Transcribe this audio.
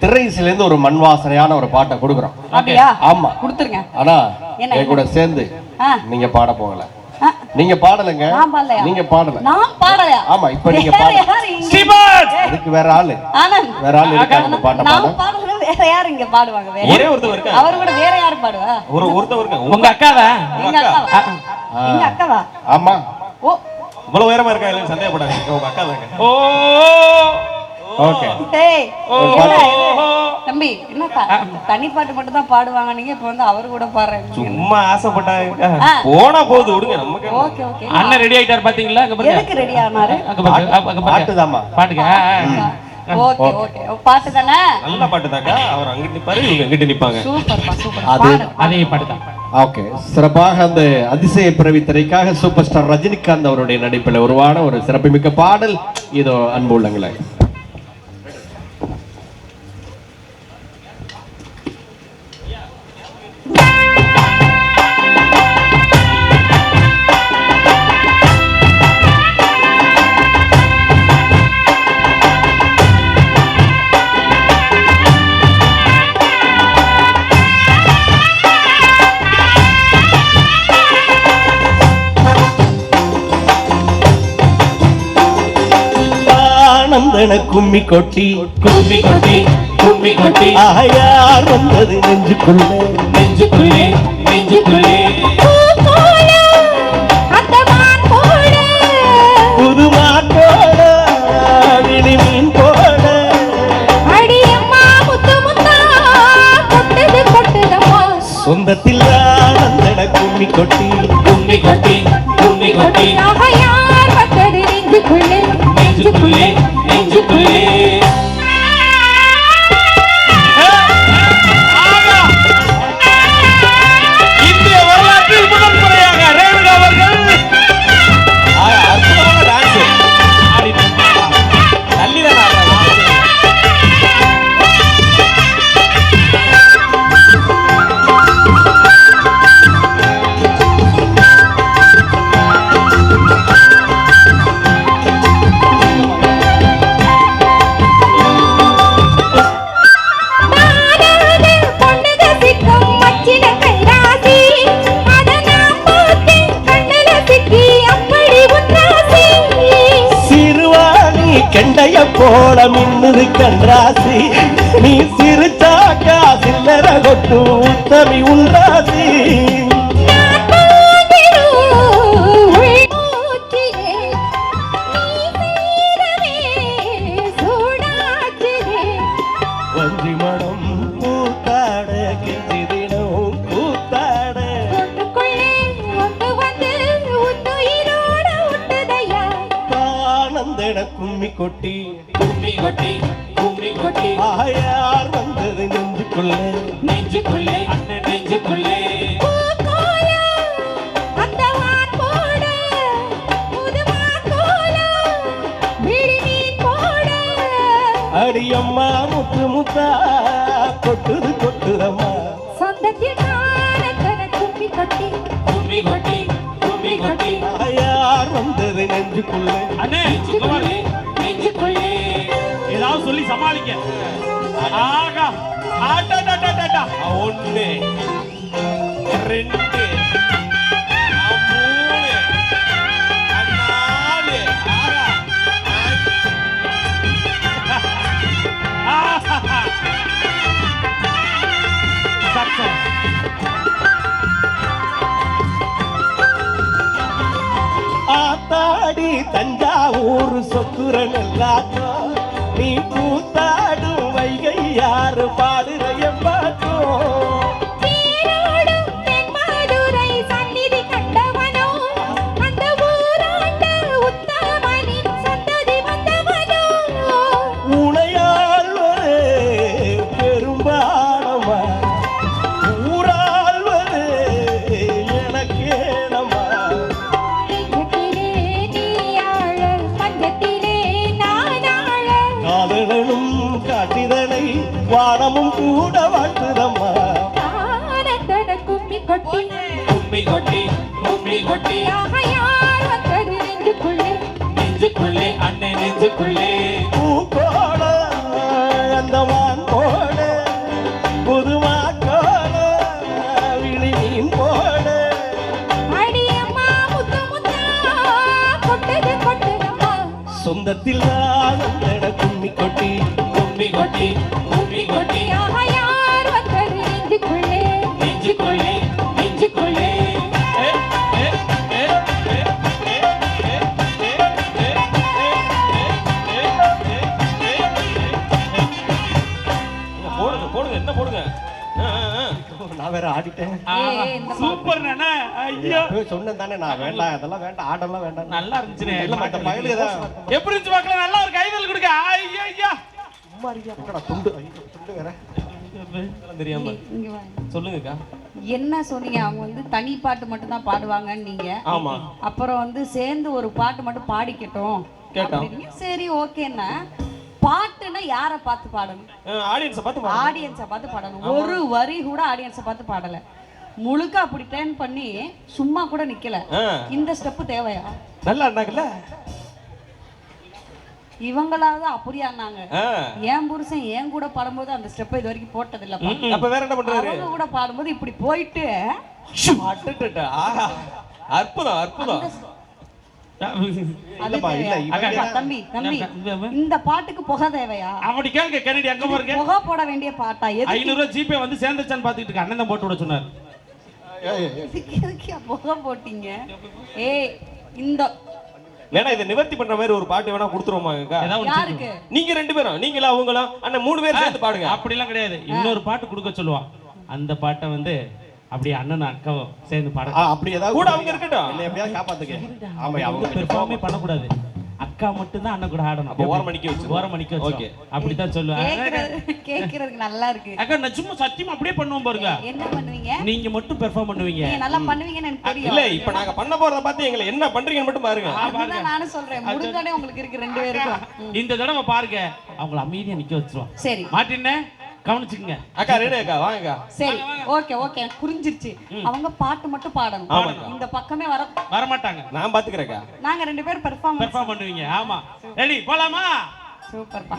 திரைசில இருந்து ஒரு மண் வாசனையான ஒரு பாட்டை கொடுக்குறோம். அப்படியா? ஆமா கொடுத்துருங்க. ஆனா என் கூட சேர்ந்து நீங்க பாட போகல. நீங்க பாடலங்க. நீங்க பாடல. நான் பாடலையா? ஆமா இப்ப நீங்க பாடல. அதுக்கு வேற ஆளு. வேற ஆளு இருக்காங்க பாட்ட பாட. நான் பாடுறது வேற யார் இங்க பாடுவாங்க? ஒரே ஒருத்தர் இருக்காங்க. அவர் கூட வேற யார் பாடுவா? ஒருத்தர் இருக்காங்க. உங்க அக்காவா? எங்க அக்காவா? எங்க அக்காவா? ஆமா. ஓ இவ்வளவு உயரமா இருக்கா இல்ல சந்தேகப்படாதீங்க. உங்க அக்கா தாங்க. ஓ ஓகே. டேய் தம்பி என்னப்பா தனி பாட்டு மட்டும் தான் பாடுவாங்க, நீங்க இப்ப வந்து அவர் கூட பாடுறீங்க. சும்மா ஆசைப்பட்டாங்க. போனா போகுது விடுங்க நமக்கு. Okay okay. அண்ணன் ரெடி ஆயிட்டார் பாத்தீங்களா? அங்க பாருங்க. எதுக்கு ரெடி ஆனாரு? பாட்டுதாம்மா. பாட்டுங்க. Okay okay. பாட்டு தானே? நல்ல பாட்டு தாக்கா. அவர் அங்க நிப்பாரு, இவங்க இங்கிட்டு நிப்பாங்க. சூப்பர்ப்பா சூப்பர். அதே பாட்டு தான். ஓகே. சிறப்பாக அந்த அதிசய பிறவி திரைக்காக சூப்பர் ஸ்டார் ரஜினிகாந்த் அவருடைய நடிப்பில் உருவான ஒரு சிறப்புமிக்க பாடல் இதோ அன்பு உள்ளங்களே. கும்மி கொட்டி கும்மி கொட்டி கும்மி கொட்டி யார் வந்தது நெஞ்சுக்குள்ளே நெஞ்சுக்குள்ளே நெஞ்சுக்குள்ளே புதுமா போட விழி மீன் போட சொந்தத்தில் வந்தன கும்மி கொட்டி கும்மி கொட்டி கும்மி கொட்டி நெஞ்சுக்குள்ளே நெஞ்சுக்குள்ளே நெஞ்சுக்குள்ளே இந்திய வரலாற்றில் முதல் முறையாக ரேணுகா அவர்கள் அற்புதமான டான்ஸ் தள்ளிதான் கண்டைய போல மின்னுது கன்றாசி, நீ சிறுச்சாக்கா சில்லற கொட்டு உத்தமி உண்டாசி. வஞ்சி மனம் பூத்தாட கிஞ்சி தினம் கூத்தாட ஆனந்தன கும்மி கொட்டி கும்மி கொட்டி கும்மி கொட்டி யார் வந்தது நெஞ்சுக்குள்ளே நெஞ்சுக்குள்ளே அண்ணன் நெஞ்சுக்குள்ளே அடியம்மா முத்து முத்தா கொட்டுது கொட்டுதம்மா சொந்தத்தில் கும்மி கொட்டி கும்மி கொட்டி கும்மி கொட்டி யார் வந்தது நெஞ்சுக்குள்ளே அண்ணே நெஞ்சுக்குள்ளே நெஞ்சுக்குள்ளே ஏதாவது சொல்லி சமாளிக்க. ஆகா ஆட்டா ஒண்ணு ரெண்டு மூணு நாலு ஆத்தாடி தஞ்சாவூர் சொக்குரன் எல்லாக்கும் நீ கூத்தாடும் வைகை யாரு பாடுறைய பார்த்தோம். உனையாழ்வரே பெரும்பாடமா ஊராழ்வரே எனக்கேனமா காதலனும் காட்டிதனை வானமும் கூட வாழ்த்துதம்மா. கும்மி கொட்டி கும்மி கொட்டி கும்மி கொட்டி நெஞ்சுக்குள்ளே அண்ணன் நெஞ்சுக்குள்ளே பூக்கோட அந்த வான் போட சந்தத்தில் ஆனந்தட கும்மி கொட்டி கும்மி கொட்டி கும்மி கொட்டி யார் வந்தது நெஞ்சுக்குள்ளே நெஞ்சுக்குள்ளே நெஞ்சுக்குள்ளே போடுங்க போடுங்க என்ன போடுங்க நான் வேற ஆடிட்டேன். சூப்பர் நானே ஐயோ சொன்னேன் தானே நான் வேண்டாம் அதெல்லாம் வேண்டாம் ஆடெல்லாம் வேண்டாம். நல்லா இருந்துச்சுனே இல்ல மத்த பயலுக்கு தான் எப்படி இருந்துச்சு மக்களே நல்லா ஒரு கைதல் கொடுங்க ஐயோ ஐயா சும்மா இருக்கியா என்னடா துண்டு ஐயோ, துண்டு வேற இதெல்லாம் தெரியாம இங்க வா. சொல்லுங்கக்கா. என்ன சொன்னீங்க? அவங்க வந்து தனி பாட்டு மட்டும் தான் பாடுவாங்கன்னு நீங்க. ஆமா அப்புறம் வந்து சேர்ந்து ஒரு பாட்டு மட்டும் பாடிக்கட்டும் கேட்டோம். அப்படின்னீங்க. சரி ஓகேன்னா பாட்டுன்னா யாரை பார்த்து பாடணும்? ஆடியன்ஸை பார்த்து ஆடியன்ஸை பார்த்து பாடணும். ஒரு வரி கூட ஆடியன்ஸை பார்த்து பாடல. முழுக்க அப்படி டேர்ன் பண்ணி சும்மா கூட நிக்கல. இந்த ஸ்டெப் தேவையா? நல்லா இருந்தாங்கல்ல இவங்களாவது அப்படியானாங்க. என் புருஷன் என் கூட பாடும்போது அந்த ஸ்டெப் இது வரைக்கும் போட்டது இல்ல. அப்ப வேற என்ன பண்றாரு? அவங்க கூட பாடும்போது இப்படி போயிட்டு அட்டட்டா ஆஹா அற்புதம் அற்புதம். அது தேவையா? தம்பி தம்பி இந்த பாட்டுக்கு புகை தேவையா? அப்படி கேளுங்க கெனடி அங்க பாருங்க. புகை போட வேண்டிய பாட்டா? 500 ரூபாய் ஜிபே வந்து சேர்ந்துச்சான்னு பாத்துட்டு இருக்க அண்ணன் தான் போட்டு விட சொன்னார். எதுக்கு புகை போட்டீங்க? ஏய் இந்த வேணா இதை நிவர்த்தி பண்ற மாதிரி ஒரு பாட்டு வேணா கொடுத்துருவோமாக்கா? யாருக்கு? நீங்க 2 பேரும் நீங்களா அவங்களும் அண்ணன் 3 பேர் சேர்ந்து பாடுங்க. அப்படி எல்லாம் கிடையாது. இன்னொரு பாட்டு கொடுக்க சொல்லுவான். அந்த பாட்டை வந்து அப்படியே அண்ணன் அக்காவும் சேர்ந்து பாட. அப்படி ஏதாவது கூட அவங்க இருக்கட்டும். என்ன எப்படியாவது காப்பாத்துங்க. ஆமா அவங்க பெர்ஃபார்மே பண்ண கூடாது. அக்கா மட்டும் தான் அண்ணன் கூட ஆடணும். அப்ப ஓரமணிக்கு வச்சு ஓரமணிக்கு வச்சு. ஓகே. அப்படிதான் சொல்லுவேன். கேக்குறதுக்கு நல்லா இருக்கு. அக்கா நான் சும்மா சத்தியமா அப்படியே பண்ணுவோம் பாருங்க. என்ன பண்ணுவீங்க? நீங்க மட்டும் பெர்ஃபார்ம் பண்ணுவீங்க. நீங்க நல்லா பண்ணுவீங்கன்னு எனக்கு தெரியும். இல்ல இப்ப நாங்க பண்ண போறத பார்த்து எங்களை என்ன பண்றீங்கன்னு மட்டும் பாருங்க. அதுதான் நானும் சொல்றேன். முடிஞ்சானே உங்களுக்கு இருக்கு 2 பேருக்கும். இந்த தடவை பாருங்க அவங்கள அமைதியா நிக்க வச்சிருவோம். சரி மாட்டினே கவனிச்சுக்கங்க. அக்கா ரெடி அக்கா வாங்கக்கா. சரி ஓகே ஓகே புரிஞ்சிருச்சு. அவங்க பாட்டு மட்டும் பாடணும். இந்த பக்கமே வர மாட்டாங்க. நான் பாத்துக்கறேன்க்கா. நாங்க 2 பேர் பெர்ஃபார்ம் பெர்ஃபார்ம் பண்ணுவீங்க. ஆமா ரெடி போலாமா? சூப்பர்ப்பா.